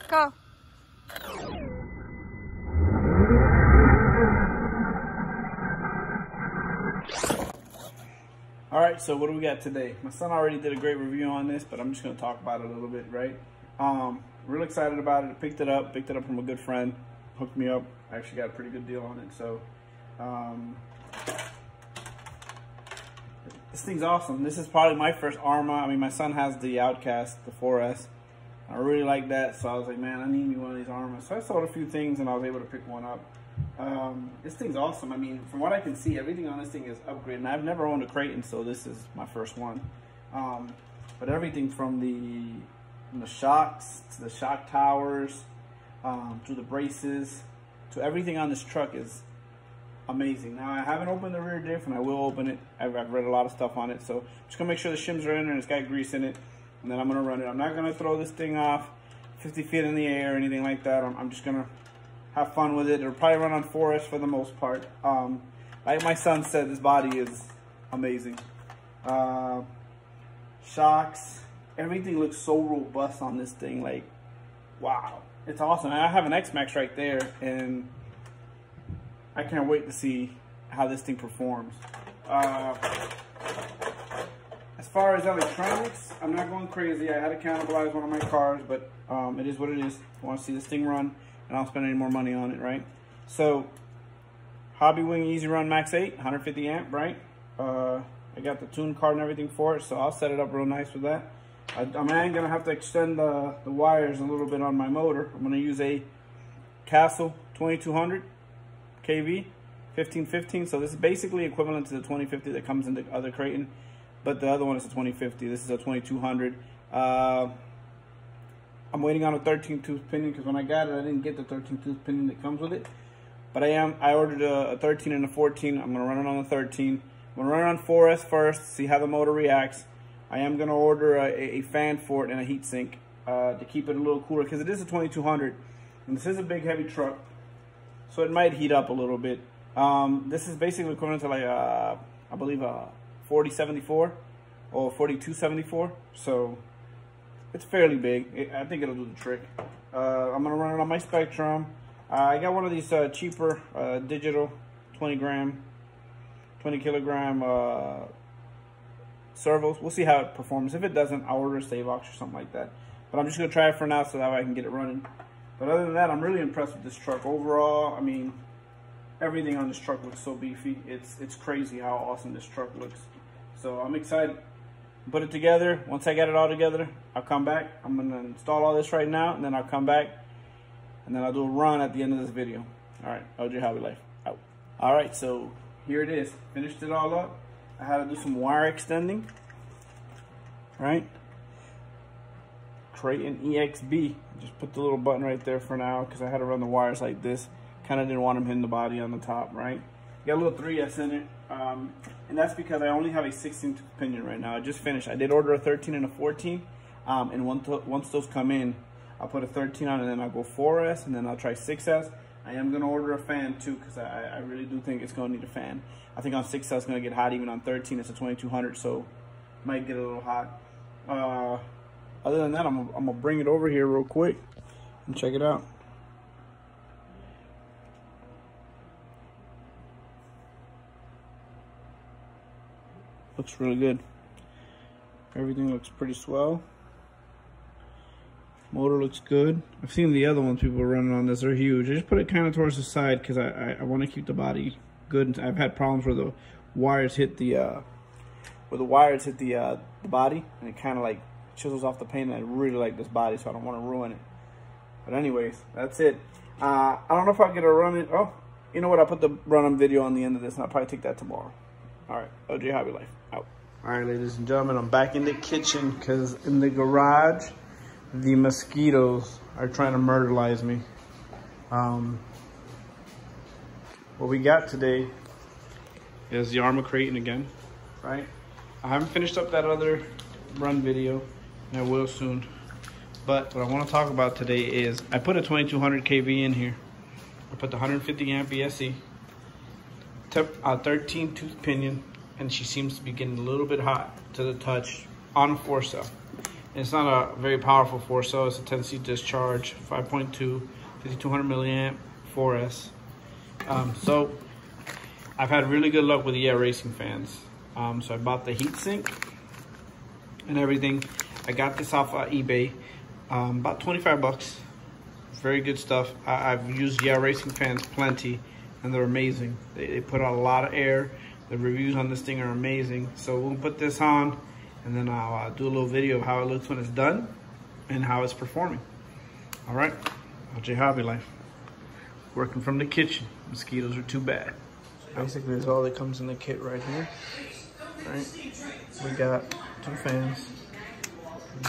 Go. All right, so what do we got today? My son already did a great review on this, but I'm just gonna talk about it a little bit, right? Real excited about it. I picked it up from a good friend, hooked me up. I actually got a pretty good deal on it, so this thing's awesome. This is probably my first Arrma. I mean, my son has the Outcast, the 4S. I really like that, so I was like, man, I need me one of these Arrmas. So I sold a few things, and I was able to pick one up. This thing's awesome. I mean, from what I can see, everything on this thing is upgraded. And I've never owned a Kraton, so this is my first one. But everything from the shocks to the shock towers, to the braces, to everything on this truck is amazing. Now, I haven't opened the rear diff, and I will open it. I've read a lot of stuff on it, so just gonna make sure the shims are in there and it's got grease in it, and then I'm gonna run it. I'm not gonna throw this thing off 50 feet in the air or anything like that. I'm just gonna have fun with it. It'll probably run on 4S for the most part. Like my son said, this body is amazing. Shocks, everything looks so robust on this thing. Like, wow, it's awesome. I have an X-Max right there, and I can't wait to see how this thing performs. As far as electronics, I'm not going crazy. I had to cannibalize one of my cars, but it is what it is. I want to see this thing run, and I don't spend any more money on it, right? So, Hobbywing Easy Run Max 8, 150 amp, right? I got the tune card and everything for it, so I'll set it up real nice with that. I'm gonna have to extend the wires a little bit on my motor. I'm gonna use a Castle 2200 kV 1515. So this is basically equivalent to the 2050 that comes in the other Kraton, but the other one is a 2050. This is a 2200. I'm waiting on a 13 tooth pinion because when I got it, I didn't get the 13 tooth pinion that comes with it. But I ordered a 13 and a 14. I'm gonna run it on the 13. I'm gonna run it on 4S first, see how the motor reacts. I am gonna order a fan for it and a heat sink to keep it a little cooler because it is a 2200 and this is a big heavy truck, so it might heat up a little bit. This is basically equivalent to like I believe a 4074 or 4274, so it's fairly big. I think it'll do the trick. I'm gonna run it on my Spectrum. I got one of these cheaper digital 20 kilogram servos. We'll see how it performs. If it doesn't, I'll order a Savox or something like that. But I'm just gonna try it for now so that way I can get it running. But other than that, I'm really impressed with this truck overall. I mean, everything on this truck looks so beefy. It's crazy how awesome this truck looks. So I'm excited. Put it together. Once I get it all together, I'll come back. I'm gonna install all this right now, and then I'll come back, and then I'll do a run at the end of this video. All right, OJ Hobby Life out. All right, so here it is. Finished it all up. I had to do some wire extending, right? Kraton EXB. Just put the little button right there for now because I had to run the wires like this. Kind of didn't want them hitting the body on the top, right? Got a little 3S in it, and that's because I only have a 16 tooth pinion right now. I just finished. I did order a 13 and a 14, and once those come in, I'll put a 13 on, and then I'll go 4S, and then I'll try 6S. I am gonna order a fan too because I really do think it's gonna need a fan. I think on 6S it's gonna get hot. Even on 13, it's a 2200, so might get a little hot. Other than that, I'm gonna bring it over here real quick and check it out. Looks really good. Everything looks pretty swell. Motor looks good. I've seen the other ones people running on this. They're huge. I just put it kind of towards the side because I want to keep the body good. I've had problems where the wires hit the body, and it kind of like chisels off the paint. And I really like this body, so I don't want to ruin it. But anyways, that's it. I don't know if I'll get a run it. Oh, you know what? I'll put the run-on video on the end of this, and I'll probably take that tomorrow. All right, OJ Hobby Life out. All right, ladies and gentlemen, I'm back in the kitchen because in the garage, the mosquitoes are trying to murderize me. What we got today is the Arrma Kraton again, right? I haven't finished up that other run video, and I will soon. But what I want to talk about today is I put a 2200 kV in here. I put the 150 amp ESC, 13 tooth pinion, and she seems to be getting a little bit hot to the touch on a 4 cell. It's not a very powerful 4-cell. It's a 10C discharge, 5.2, 5200 milliamp, 4S. So I've had really good luck with the Racing fans. So I bought the heatsink and everything. I got this off eBay, about 25 bucks. Very good stuff. I've used Racing fans plenty, and they're amazing. They put out a lot of air. The reviews on this thing are amazing. So we'll put this on, and then I'll do a little video of how it looks when it's done and how it's performing. All right, LJ Hobby Life. Working from the kitchen. Mosquitoes are too bad. Basically, that's all that comes in the kit right here. All right, we got 2 fans,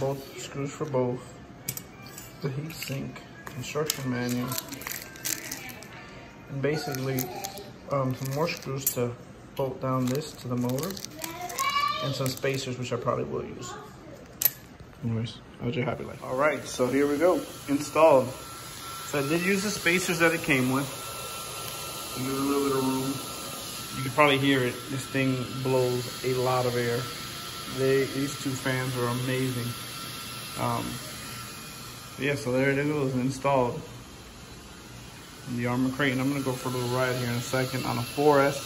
both screws for both, the heat sink, instruction manual, and basically some more screws to bolt down this to the motor, and some spacers, which I probably will use. Anyways, LJ Hobby Life. All right, so here we go, installed. So I did use the spacers that it came with. Give it a little bit of room. You can probably hear it. This thing blows a lot of air. These 2 fans are amazing. Yeah, so there it goes, installed. And the Arrma crate, and I'm gonna go for a little ride here in a second on a 4S.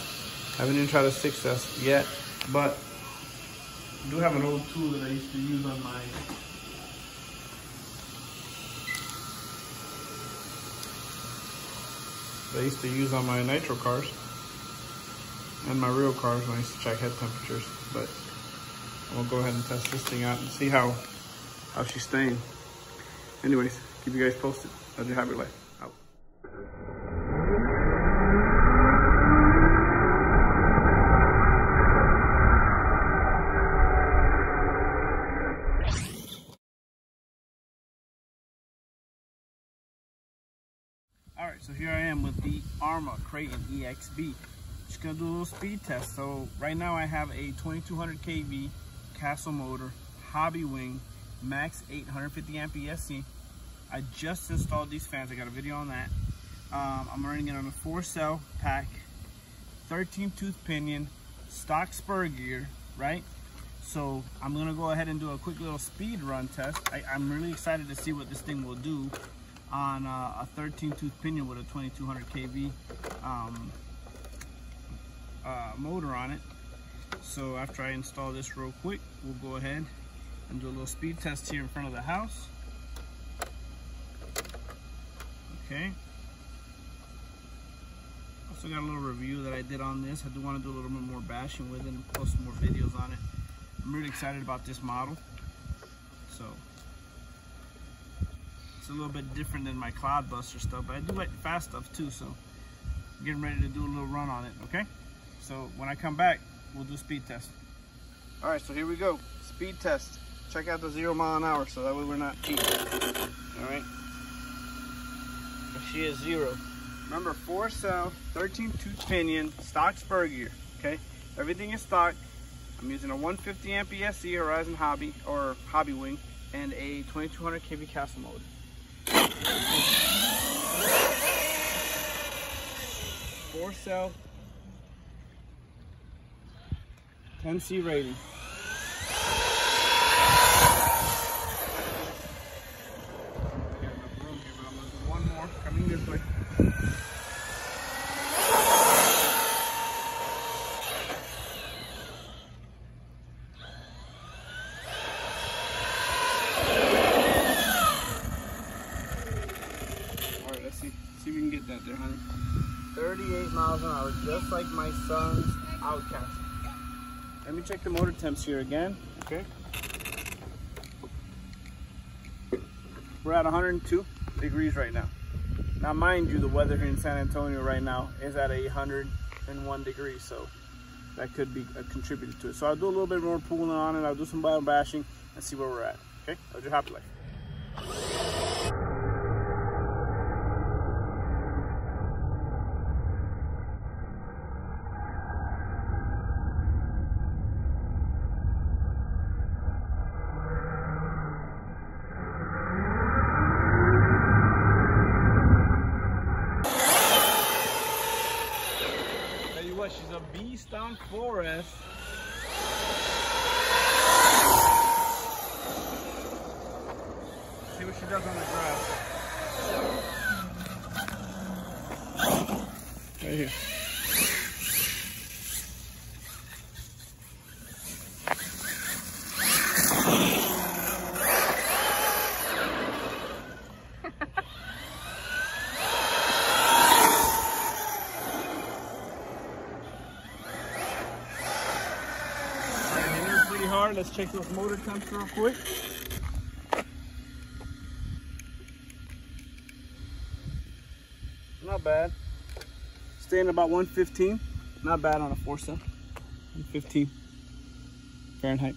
I haven't even tried a 6S yet, but I do have an old tool that I used to use on my nitro cars and my real cars when I used to check head temperatures. But I'm gonna go ahead and test this thing out and see how she's staying. Anyways, keep you guys posted. LJ Hobby Life. Out. All right, so here I am with the Arrma Kraton EXB. Just gonna do a little speed test. So right now I have a 2200 kV Castle motor, Hobby Wing, max 850 amp ESC. I just installed these fans. I got a video on that. I'm running it on a 4-cell pack, 13 tooth pinion, stock spur gear, right? So I'm gonna go ahead and do a quick little speed run test. I'm really excited to see what this thing will do on a 13 tooth pinion with a 2200 kV motor on it. So after I install this real quick, we'll go ahead and do a little speed test here in front of the house. Okay. Also got a little review that I did on this. I do want to do a little bit more bashing with it and post some more videos on it. I'm really excited about this model. So it's a little bit different than my Cloudbuster stuff, but I do like the fast stuff too, so I'm getting ready to do a little run on it, okay? So when I come back, we'll do speed test. All right, so here we go, speed test. Check out the 0 mile an hour, so that way we're not cheating. All right, she is 0. Remember, 4-cell, 13 tooth pinion, stock spur gear, okay? Everything is stock. I'm using a 150 amp ESC Horizon Hobby, or Hobby Wing, and a 2200 kV Castle motor. 4-cell, 10C rating. One more coming this way. Alright, let's see if we can get that there, honey. 38 miles an hour, just like my son's Outcast. Let me check the motor temps here again, okay? We're at 102 degrees right now. Now, mind you, the weather here in San Antonio right now is at 101 degrees, so that could be a contributor to it. So I'll do a little bit more pulling on it. I'll do some bottom bashing and see where we're at, okay? LJ Hobby Life. She's a beast on 4S. guys on the grass. Right here. Pretty hard. Let's check those motor temps real quick. Not bad. Staying about 115. Not bad on a 4-cell. 115 Fahrenheit.